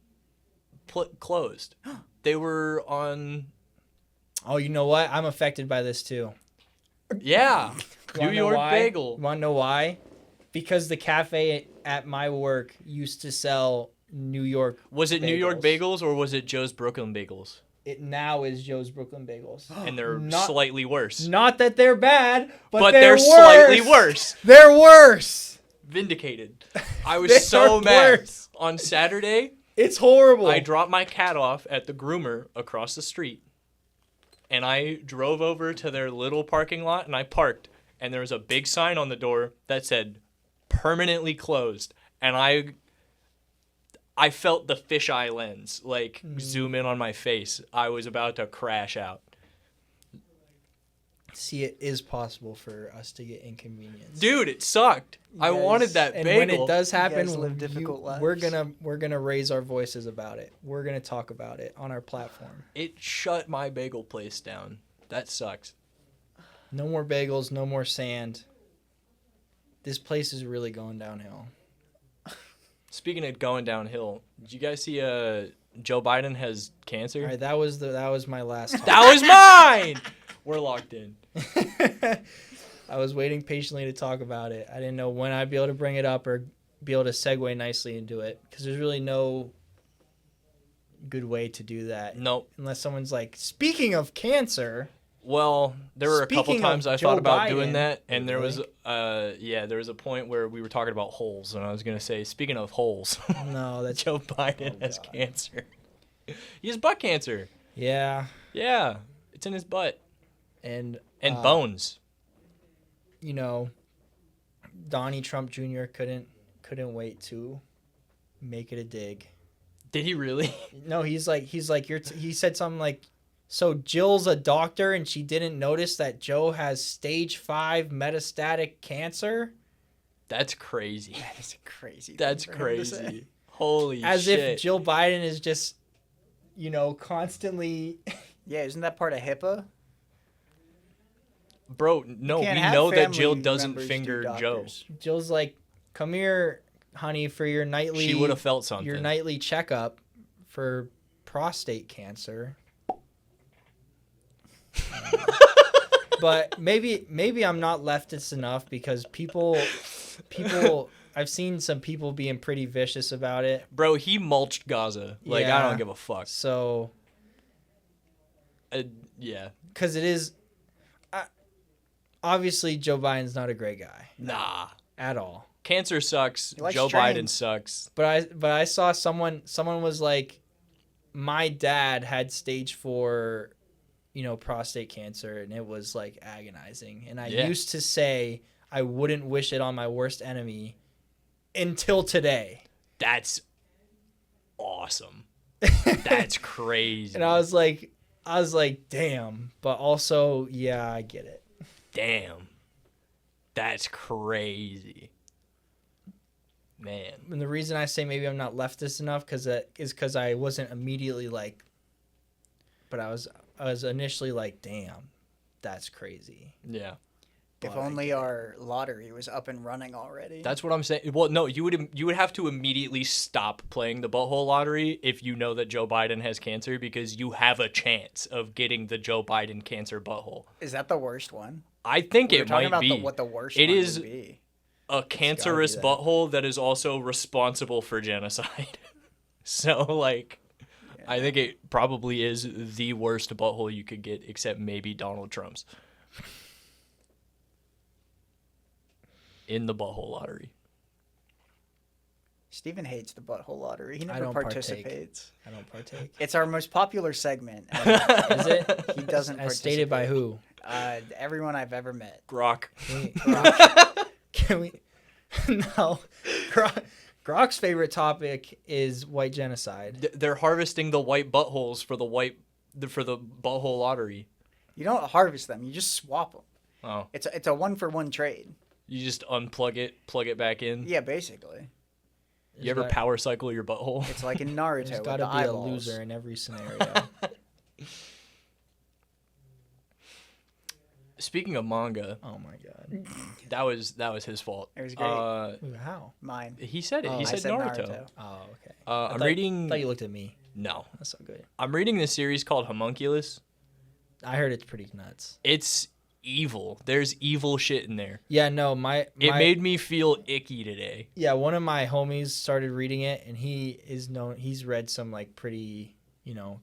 closed. They were on. Oh, you know what? I'm affected by this too. Yeah. New Wanna know York why? Bagel. Want to know why? Because the cafe at my work used to sell New York. Was it New York bagels. Bagels or was it Joe's Brooklyn Bagels? It now is Joe's Brooklyn Bagels. And they're Not- slightly worse. Not that they're bad, but they're worse. slightly worse. They're worse. Vindicated. I They was so are mad. worse. On Saturday, It's horrible. I dropped my cat off at the groomer across the street. And I drove over to their little parking lot and I parked. and there was a big sign on the door that said permanently closed. And I felt the fisheye lens like zoom in on my face. I was about to crash out. See, it is possible for us to get inconvenienced. Dude, it sucked. I wanted that bagel. And when it does happen, live difficult lives. we're gonna raise our voices about it. We're gonna talk about it on our platform. It shut my bagel place down. That sucks. No more bagels, no more sand. This place is really going downhill. Speaking of going downhill, did you guys see Joe Biden has cancer? All right, that was my last talk. That was mine. We're locked in. I was waiting patiently to talk about it. I didn't know when I'd be able to bring it up or be able to segue nicely into it because there's really no good way to do that. Nope. Unless someone's like, speaking of cancer. Well, there were a couple Speaking times of I Joe thought about Biden, doing that, and there was, really? there was a point where we were talking about holes, and I was gonna say, speaking of holes, No, that's Joe Biden has cancer. He has butt cancer. yeah. Yeah, it's in his butt And bones. You know, Donnie Trump Jr. couldn't wait to make it a dig. Did he really? No, he's like he said something like, so Jill's a doctor and she didn't notice that Joe has stage 5 metastatic cancer. That's crazy. That is crazy. That's crazy. Holy shit. As if Jill Biden is just, constantly. Yeah, isn't that part of HIPAA? Bro, no, we know that Jill doesn't finger Joe. Jill's like, come here, honey, for your nightly. She would have felt something. Your nightly checkup for prostate cancer. But maybe I'm not leftist enough because people I've seen some people being pretty vicious about it. Bro, he mulched Gaza. Like, Yeah. I don't give a fuck. So yeah. because it is obviously Joe Biden's not a great guy Nah. at all. Cancer sucks. likes Joe trains. Biden sucks. But I saw someone was like, my dad had stage 4, prostate cancer, and it was like agonizing. And I used to say I wouldn't wish it on my worst enemy until today. That's awesome. That's crazy. And I was like, damn. But also, yeah, I get it. Damn. That's crazy. Man. And the reason I say maybe I'm not leftist enough is because I wasn't immediately like, but I was initially like, damn, that's crazy. Yeah. If only our lottery was up and running already. That's what I'm saying. Well, no, you would have to immediately stop playing the butthole lottery if you know that Joe Biden has cancer, because you have a chance of getting the Joe Biden cancer butthole. Is that the worst one? I think it might about be. what the worst It one is would be. a cancerous that. butthole that is also responsible for genocide. So, like, yeah. I think it probably is the worst butthole you could get, except maybe Donald Trump's. In the butthole lottery. Steven hates the butthole lottery. He never don't participates. I don't partake. It's our most popular segment. Is it? He doesn't As stated by who? Everyone I've ever met. Grok. Can we? No. Grok's favorite topic is white genocide. They're harvesting the white buttholes for the butthole lottery. You don't harvest them. You just swap them. Oh. It's a 1-for-1 trade. You just unplug it, plug it back in. Yeah, basically. You ever power cycle your butthole? It's like in Naruto. There's got to be a loser in every scenario. Speaking of manga, Oh my god. that was his fault. It was great. Ooh, how? Mine. He said it. Oh, he I said said Naruto. Oh, okay. I'm I reading. thought you looked at me. No, That's so good. I'm reading this series called Homunculus. I heard it's pretty nuts. It's evil. There's evil shit in there. Yeah, no, It made me feel icky today. Yeah, one of my homies started reading it, and he's read some like pretty,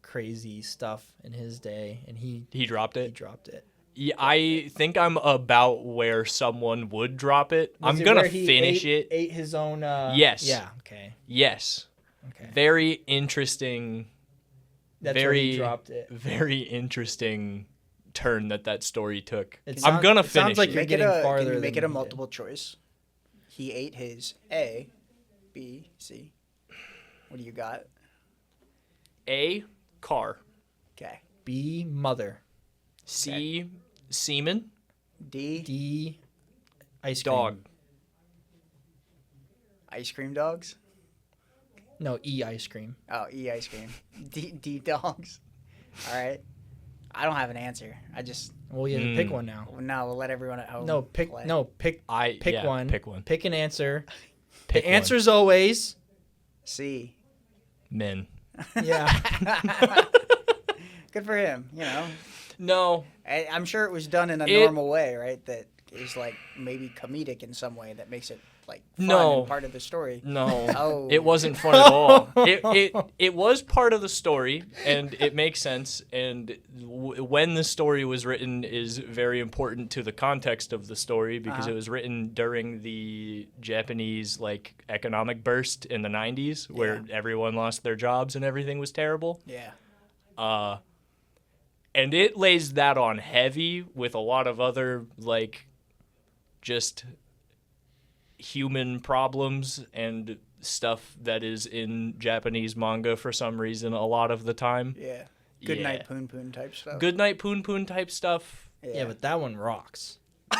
crazy stuff in his day, and he dropped he it. dropped it. Yeah, I think I'm about where someone would drop it. Was I'm it gonna where he finish it. Ate his own. Yes. Yeah. Okay. Yes. Okay. Very interesting. That's where he dropped it. Very interesting turn that story took. It I'm gonna finish. Sounds like it. you're getting farther. Can you make it a than multiple choice? He ate his A, B, C. What do you got? A, car. Okay. B, mother. C, semen. D, ice cream. Dog. ice cream dogs. No, E, ice cream. Oh, E, ice cream. D, dogs. All right. I don't have an answer. I just Well, you have to pick one now. no. We'll let everyone at home. Pick play. Pick one. Pick one. Pick an answer. Pick the answer's always C. Men. yeah. Good for him. You know. No. I'm sure it was done in a normal way, right? That is like maybe comedic in some way that makes it like fun and part of the story. No. Oh. It wasn't fun at all. It was part of the story, and it makes sense. And when the story was written is very important to the context of the story because it was written during the Japanese like economic burst in the 90s where everyone lost their jobs and everything was terrible. Yeah. And it lays that on heavy with a lot of other like just human problems and stuff that is in Japanese manga for some reason a lot of the time. Yeah. Good night Poon Poon type stuff. Good night Poon Poon type stuff. Yeah, but that one rocks.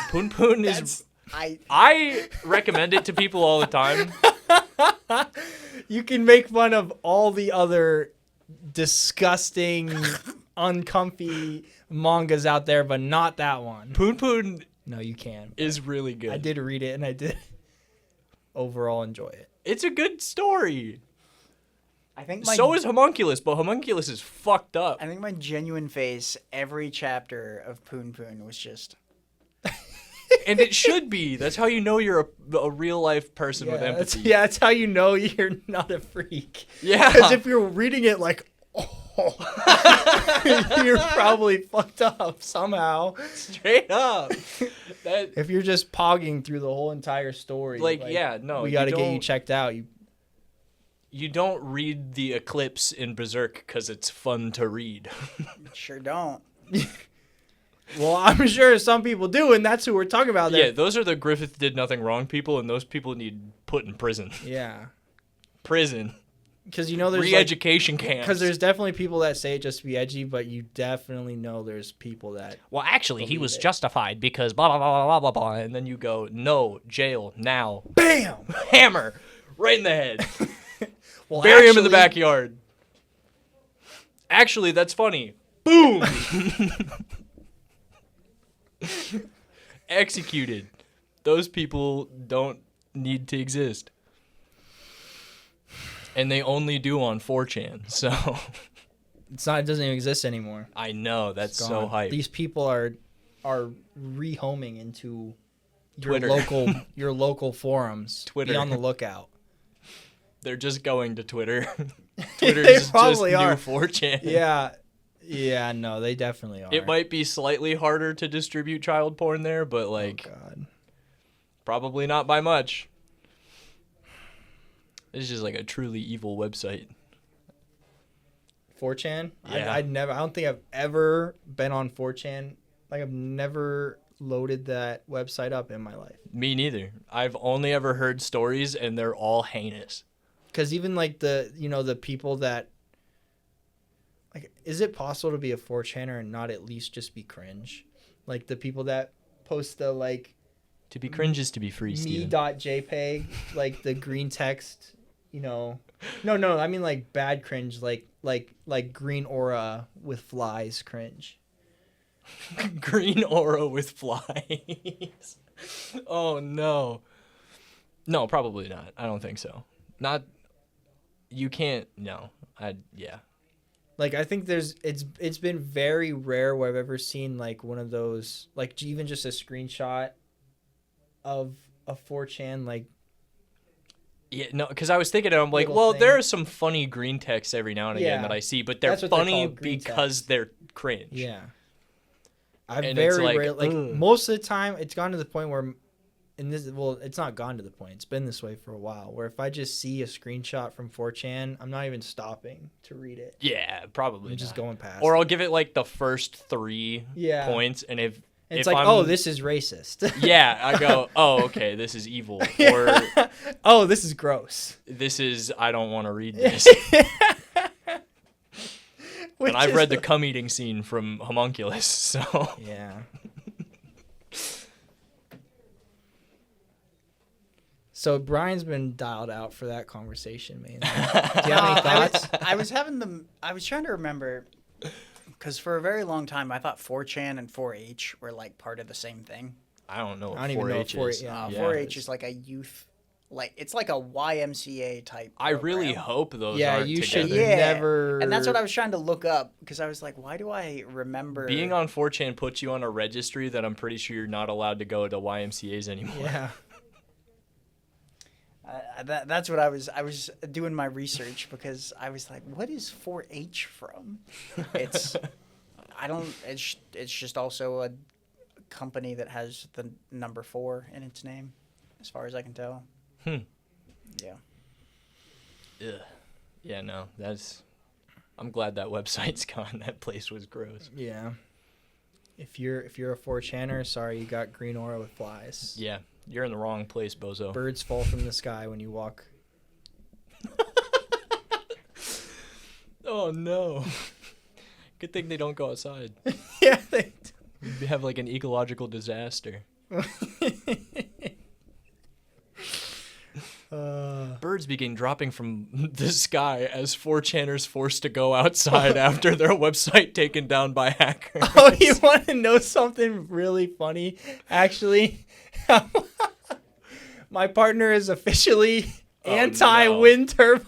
Poon Poon is I recommend it to people all the time. You can make fun of all the other disgusting, uncomfy mangas out there, but not that one. Poon Poon No, you can. is really good. I did read it, and I did overall enjoy it. It's a good story. I think So is Homunculus, but Homunculus is fucked up. I think my genuine face every chapter of Poon Poon was just And it should be. That's how you know you're a real life person with empathy. That's how you know you're not a freak. Yeah. Because if you're reading it like, you're probably fucked up somehow. Straight up. That If you're just pogging through the whole entire story, no, we got to get you checked out. You don't read the Eclipse in Berserk because it's fun to read. sure don't. Well, I'm sure some people do, and that's who we're talking about there. Yeah, those are the Griffith did nothing wrong people, and those people need put in prison. Yeah. Prison. Because there's re-education camps. Because there's definitely people that say it just to be edgy, but you definitely know there's people that. Well, actually, he was justified because blah blah blah blah blah blah, and then you go, no, jail now, Bam! hammer, right in the head, Well, bury him in the backyard. Actually, that's funny. Boom. Executed. Those people don't need to exist. And they only do on 4chan, so It doesn't even exist anymore. I know that's so hype. These people are rehoming into your Twitter. your local forums. Twitter. Be on the lookout. They're just going to Twitter. Twitter's They just probably new are. 4chan. Yeah, no, they definitely are. It might be slightly harder to distribute child porn there, but like God. probably not by much. It's just like a truly evil website. 4chan? Yeah. I don't think I've ever been on 4chan. Like, I've never loaded that website up in my life. Me neither. I've only ever heard stories, and they're all heinous. Because even, like, the people that... Like, is it possible to be a 4chaner and not at least just be cringe? Like, the people that post the, like... To be cringe is to be free, Steven. me.jpg, like, the green text, No, I mean, like, bad cringe, like green aura with flies cringe. Green aura with flies. Oh no. No, probably not. I don't think so. Not. You can't. No. Yeah. Like, I think it's been very rare where I've ever seen like one of those, like, even just a screenshot of a 4chan, like. Yeah, no, because I was thinking, I'm like, well, there are some funny green texts every now and again that I see, but they're funny because they're cringe. Yeah. I've And very it's like, rarely, like, most of the time, it's gone to the point where and this, well, it's not gone to the point. It's been this way for a while, where if I just see a screenshot from 4chan, I'm not even stopping to read it. Yeah, probably. I'm just going past. Or it. I'll give it like the first 3 points, and if it's like, oh, this is racist. Yeah, I go, oh, okay, this is evil, or oh, this is gross. This is I don't want to read this. And I've read the cum eating scene from Homunculus, so yeah. So Brian's been dialed out for that conversation, man. Do you have any thoughts? I was trying to remember, because for a very long time I thought 4chan and 4-H were like part of the same thing. I don't know what I don't even know 4-H what is. 4-H is like a youth, like it's like a YMCA type I program. really hope those Yeah, aren't you together. should never. And that's what I was trying to look up, because I was like, why do I remember Being on 4chan puts you on a registry that I'm pretty sure you're not allowed to go to YMCA's anymore. Yeah. That's what I was doing my research, because I was like, what is 4-H from? It's just also a company that has the number 4 in its name, as far as I can tell. Yeah. Ugh. Yeah, no, I'm glad that website's gone. That place was gross. Yeah. If you're a 4chaner, sorry, you got green aura with flies. Yeah, you're in the wrong place, bozo. Birds fall from the sky when you walk. Oh no. Good thing they don't go outside. Yeah, they You'd have like an ecological disaster. Birds begin dropping from the sky as 4chaners forced to go outside after their website taken down by hackers. Oh, you want to know something really funny? Actually, my partner is officially anti-wind turbine.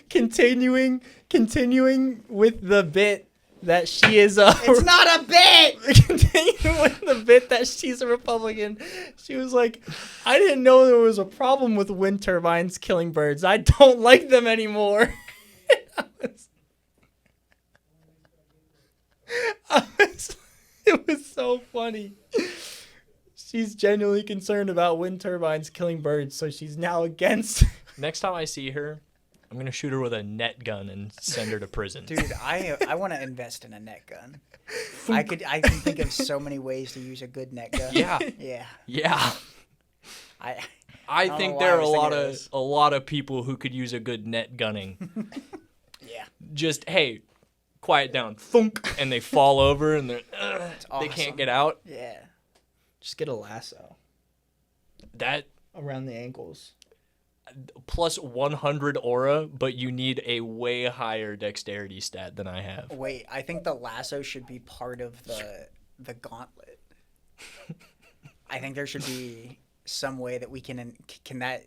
Continuing with the bit that she is It's not a bit! Continuing with the bit that she's a Republican. She was like, I didn't know there was a problem with wind turbines killing birds. I don't like them anymore. It was so funny. She's genuinely concerned about wind turbines killing birds, so she's now against. Next time I see her, I'm going to shoot her with a net gun and send her to prison. Dude, I want to invest in a net gun. I can think of so many ways to use a good net gun. Yeah. Yeah. Yeah. I don't think know there why are I was thinking of this. a lot of people who could use a good net gunning. Yeah. Just, hey, quiet down. Thunk, and they fall over and they awesome. can't get out. Yeah. Just get a lasso That around the ankles. plus 100 aura, but you need a way higher dexterity stat than I have. Wait, I think the lasso should be part of the gauntlet. I think there should be some way that we can that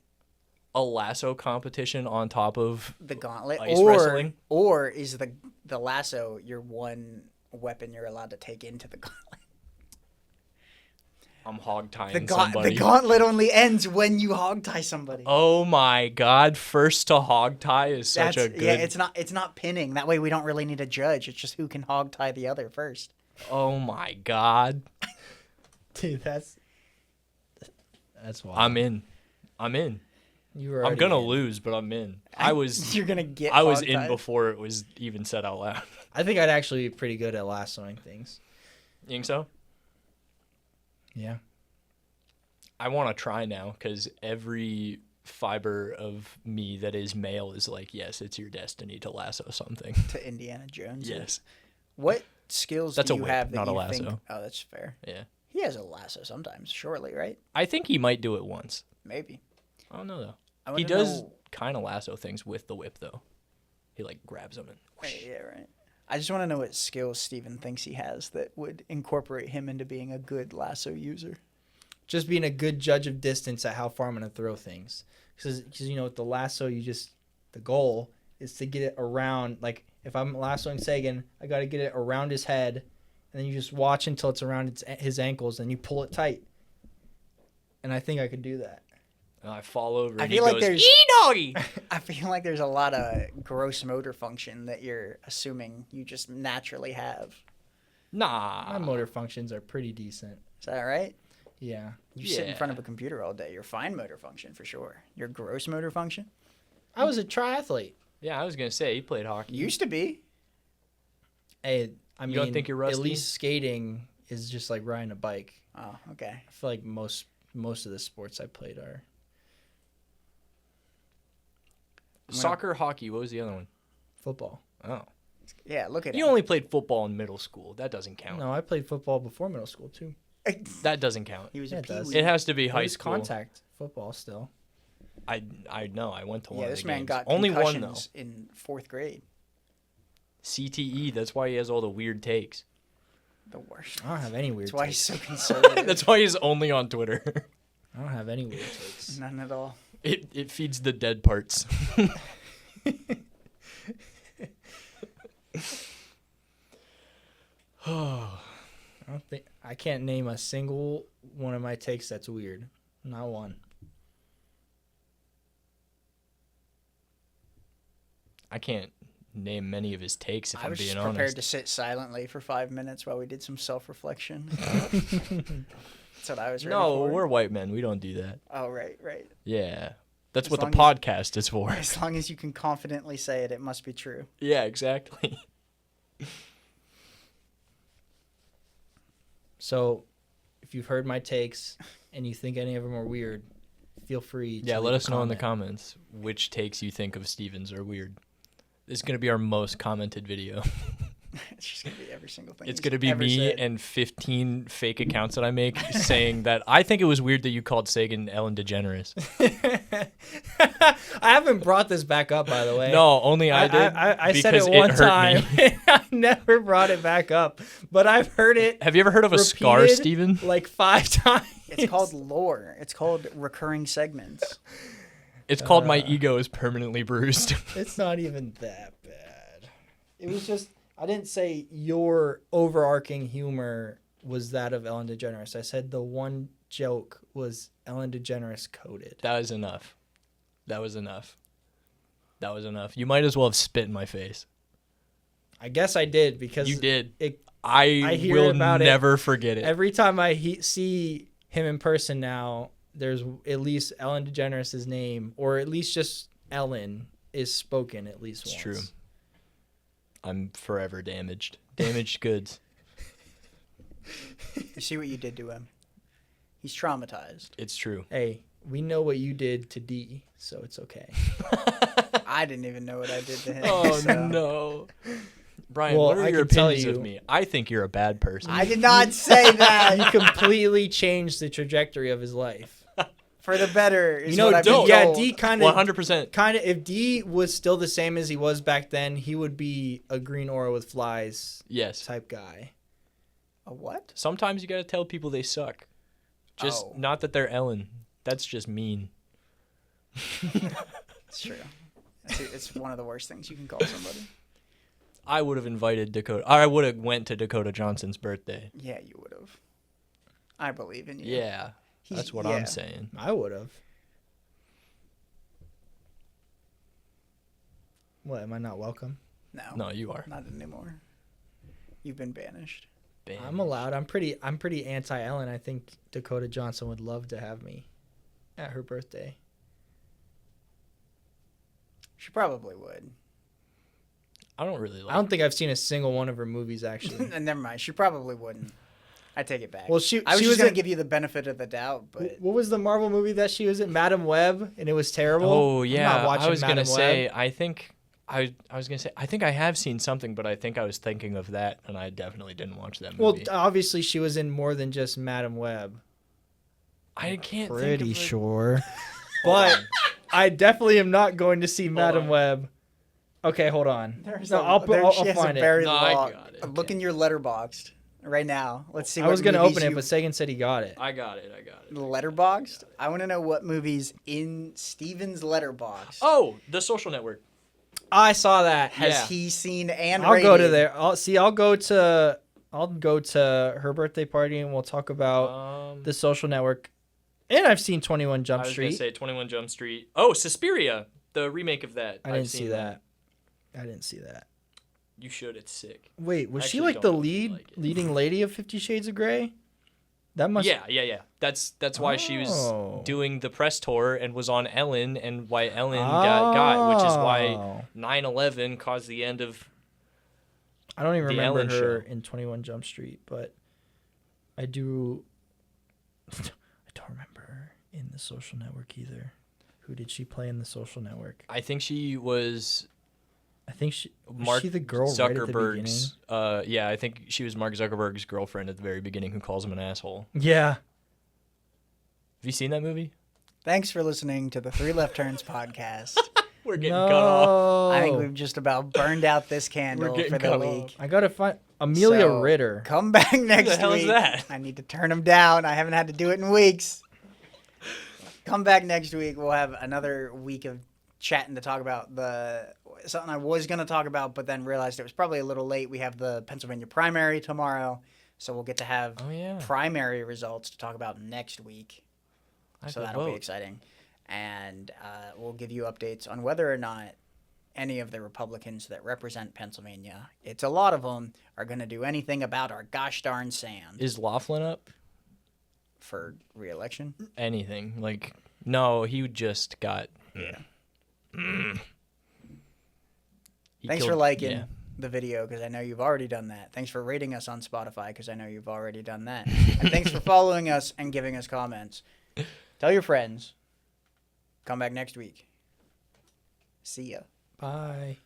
A lasso competition on top of the gauntlet, ice wrestling? or is the lasso your one weapon you're allowed to take into the gauntlet? I'm hog tying somebody. The gauntlet only ends when you hog tie somebody. Oh my god, first to hog tie is such a good... Yeah, it's not pinning. That way we don't really need a judge. It's just who can hog tie the other first. Oh my god. Dude, that's wild. I'm in. I'm gonna lose, but I'm in. You're gonna get. I was hog in tied? before it was even said out loud. I think I'd actually be pretty good at lassoing things. You think so? Yeah. I want to try now because every fiber of me that is male is like, yes, it's your destiny to lasso something. To Indiana Jones. Yes. What skills That's do a you whip, have that not a you lasso. think? Oh, that's fair. Yeah. He has a lasso sometimes, surely, right? I think he might do it once. Maybe. I don't know though. I He wanna does know- kind of lasso things with the whip though. He like grabs them and whoosh. Yeah, right. I just want to know what skills Steven thinks he has that would incorporate him into being a good lasso user. Just being a good judge of distance at how far I'm going to throw things. Because, you know, with the lasso, the goal is to get it around. Like, if I'm lassoing Sagan, I got to get it around his head. And then you just watch until it's around his ankles, and you pull it tight. And I think I could do that. And I fall over I and feel he like goes, there's- "Ee-doggy!" I feel like there's a lot of gross motor function that you're assuming you just naturally have. Nah. My motor functions are pretty decent. Is that right? Yeah. You sit in front of a computer all day. Your fine motor function, for sure. Your gross motor function? I was a triathlete. Yeah, I was going to say, you played hockey. Used to be. Hey, I mean, don't think you're rusty? At least skating is just like riding a bike. Oh, okay. I feel like most of the sports I played are Soccer, hockey, what was the other one? football. Oh. Yeah, look at You him. only played football in middle school. That doesn't count. No, I played football before middle school too. That doesn't count. He was Yeah, a it does. peewee. It has to be high It's school. contact football still. I know. I went to one Yeah, of this the man games. got Only one, though. concussions in 4th grade. CTE. That's why he has all the weird takes. The worst. I don't have any weird That's why takes. he's so conservative. That's why he's only on Twitter. I don't have any weird takes. None at all. It feeds the dead parts. I can't name a single one of my takes that's weird. Not one. I can't name many of his takes if I I'm was being just prepared honest. to sit silently for 5 minutes while we did some self-reflection. That's what I was ready No, for. we're white men. We don't do that. Oh, right. Yeah. That's As what the long as- podcast is for. As long as you can confidently say it, it must be true. Yeah, exactly. So, if you've heard my takes and you think any of them are weird, feel free to Yeah, leave let a us know in the comment. comments which takes you think of Stevens are weird. This is going to be our most commented video. It's just going to be every single thing It's he's going to be ever me said. and 15 fake accounts that I make saying that I think it was weird that you called Sagan Ellen DeGeneres. I haven't brought this back up, by the way. No, only I did. I said it because one hurt time. me. I never brought it back up, but I've heard it Have you ever heard of a scar, repeated Steven? like 5 times. It's called lore. It's called recurring segments. It's called My Ego is Permanently Bruised. It's not even that bad. It was just, I didn't say your overarching humor was that of Ellen DeGeneres. I said the one joke was Ellen DeGeneres coded. That was enough. That was enough. You might as well have spit in my face. I guess I did because You did. I I hear will about it never forget it. every time I see him in person now, there's at least Ellen DeGeneres' name, or at least just Ellen, is spoken at least It's once. true. I'm forever damaged. Damaged goods. You see what you did to him. He's traumatized. It's true. Hey, we know what you did to D, so it's okay. I didn't even know what I did to him. Oh, so. no. Brian, Well, what are I your can tell opinions you- of me? I think you're a bad person. I did not say You that. completely changed the trajectory of his life. For the better. Is You know, what I've D, been yeah, told. D kind of 100%. if D was still the same as he was back then, he would be a green aura with flies Yes. type guy. A what? Sometimes you got to tell people they suck. Just Oh. not that they're Ellen. That's just mean. It's true. It's one of the worst things you can call somebody. I would have invited Dakota. I would have went to Dakota Johnson's birthday. Yeah, you would have. I believe in you. Yeah. That's what I'm saying. I would have. What, am I not welcome? No, you are. Not anymore. You've been banished. Bam. I'm allowed. I'm pretty anti-Ellen. I think Dakota Johnson would love to have me at her birthday. She probably would. I don't really like I don't think I've seen a single one of her movies, actually. And never mind. She probably wouldn't. I take it back. Well, I was she just was gonna in- give you the benefit of the doubt, but What was the Marvel movie that she was in? Madam Web, and it was terrible. Oh, I'm yeah. not watching I was going to Madam say, Web. I was going to say, I think I have seen something, but I think I was thinking of that, and I definitely didn't watch that Well, movie. obviously she was in more than just Madam Web. I can't think Pretty of it. sure. But I definitely am not going to see Madam on. Web. Okay, hold on. there's No, a- I'll there- I'll she has find a it. very No, I long. got it. Look in your letterboxed right now. Let's see. I what was going to movies open it, you- but Sagan said he got it. I got it. letterboxed. I want to know what movies in Steven's letterbox Oh, The Social Network. I saw that. has yeah. he seen and I'll go to rated? there. I'll go to her birthday party and we'll talk about The Social Network. And I've seen 21 Jump I was going to Street. say 21 Jump Street. Oh, Suspiria, the remake of that. I I've didn't seen see that. I didn't see that. You should. It's sick. Wait, was she Actually like the don't really like it. leading lady of 50 Shades of Grey? That must. Yeah. That's why she was doing the press tour and was on Ellen, and why Ellen got, which is why 9/11 caused the end of. I don't even remember her in 21 Jump Street, but I do. I don't remember her in The Social Network either. Who did she play in The Social Network? I think she was. Was she the girl right at the beginning? Yeah, I think she was Mark Zuckerberg's girlfriend at the very beginning, who calls him an asshole. Yeah. Have you seen that movie? Thanks for listening to the Three Left Turns podcast. We're getting cut off. I think we've just about burned out this candle for the week. I gotta find Amelia Ritter. Come back next week. What the hell is that? I need to turn them down. I haven't had to do it in weeks. Come back next week. We'll have another week of chatting to talk about something I was going to talk about, but then realized it was probably a little late. We have the Pennsylvania primary tomorrow, so we'll get to have primary results to talk about next week. So that'll be exciting. And we'll give you updates on whether or not any of the Republicans that represent Pennsylvania, it's a lot of them, are going to do anything about our gosh darn sand. Is Laughlin up? For re-election? Anything. No, he just got... Yeah. Thanks for liking the video, because I know you've already done that. Thanks for rating us on Spotify, because I know you've already done that. And thanks for following us and giving us comments. Tell your friends. Come back next week. See ya. Bye.